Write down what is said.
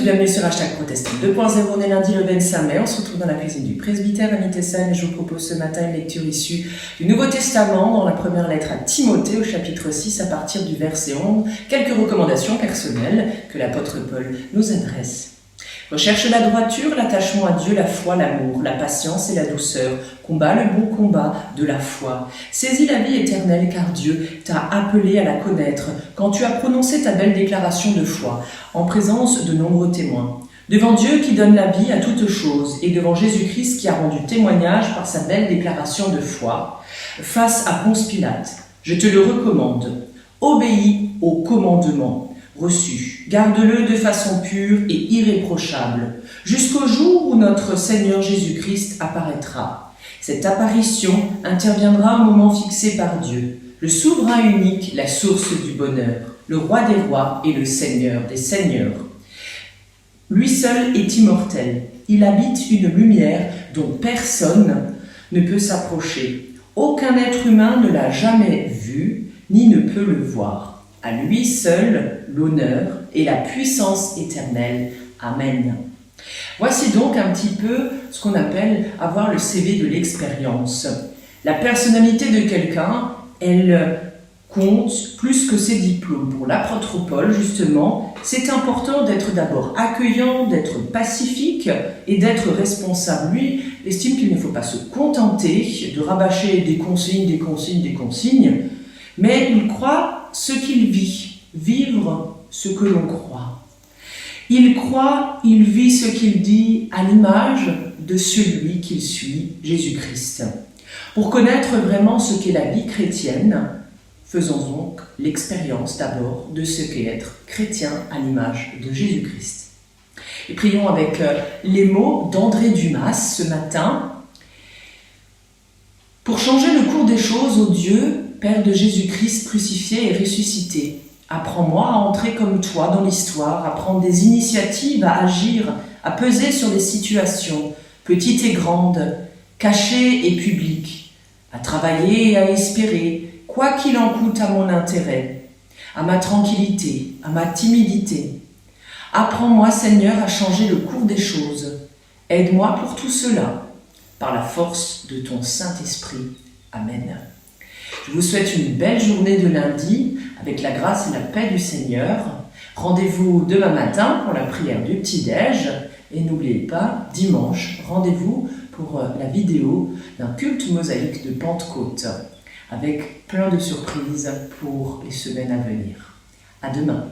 bienvenue sur #Protestant 2.0. On est lundi le 25 mai, on se retrouve dans la cuisine du presbytère à Nitesheim et je vous propose ce matin une lecture issue du Nouveau Testament dans la première lettre à Timothée au chapitre 6 à partir du verset 11. Quelques recommandations personnelles que l'apôtre Paul nous adresse. Recherche la droiture, l'attachement à Dieu, la foi, l'amour, la patience et la douceur. Combat le bon combat de la foi. Saisis la vie éternelle car Dieu t'a appelé à la connaître quand tu as prononcé ta belle déclaration de foi en présence de nombreux témoins. Devant Dieu qui donne la vie à toutes choses et devant Jésus-Christ qui a rendu témoignage par sa belle déclaration de foi, face à Ponce Pilate, je te le recommande. Obéis au commandement reçu. Garde-le de façon pure et irréprochable, jusqu'au jour où notre Seigneur Jésus-Christ apparaîtra. Cette apparition interviendra à un moment fixé par Dieu, le souverain unique, la source du bonheur, le roi des rois et le Seigneur des seigneurs. Lui seul est immortel. Il habite une lumière dont personne ne peut s'approcher. Aucun être humain ne l'a jamais vu, ni ne peut le voir. À lui seul l'honneur et la puissance éternelle. Amen. Voici donc un petit peu ce qu'on appelle avoir le CV de l'expérience. La personnalité de quelqu'un, elle compte plus que ses diplômes. Pour l'apôtre Paul, justement, c'est important d'être d'abord accueillant, d'être pacifique et d'être responsable. Lui estime qu'il ne faut pas se contenter de rabâcher des consignes, mais il croit ce qu'il vit, vivre ce que l'on croit. Il croit, il vit ce qu'il dit à l'image de celui qu'il suit, Jésus-Christ. Pour connaître vraiment ce qu'est la vie chrétienne, faisons donc l'expérience d'abord de ce qu'est être chrétien à l'image de Jésus-Christ. Et prions avec les mots d'André Dumas ce matin. Pour changer le cours des choses, ô Dieu, Père de Jésus-Christ crucifié et ressuscité, apprends-moi à entrer comme toi dans l'histoire, à prendre des initiatives, à agir, à peser sur les situations, petites et grandes, cachées et publiques, à travailler et à espérer, quoi qu'il en coûte à mon intérêt, à ma tranquillité, à ma timidité. Apprends-moi, Seigneur, à changer le cours des choses. Aide-moi pour tout cela, par la force de ton Saint-Esprit. Amen. Je vous souhaite une belle journée de lundi, avec la grâce et la paix du Seigneur. Rendez-vous demain matin pour la prière du petit-déj. Et n'oubliez pas, dimanche, rendez-vous pour la vidéo d'un culte mosaïque de Pentecôte, avec plein de surprises pour les semaines à venir. À demain.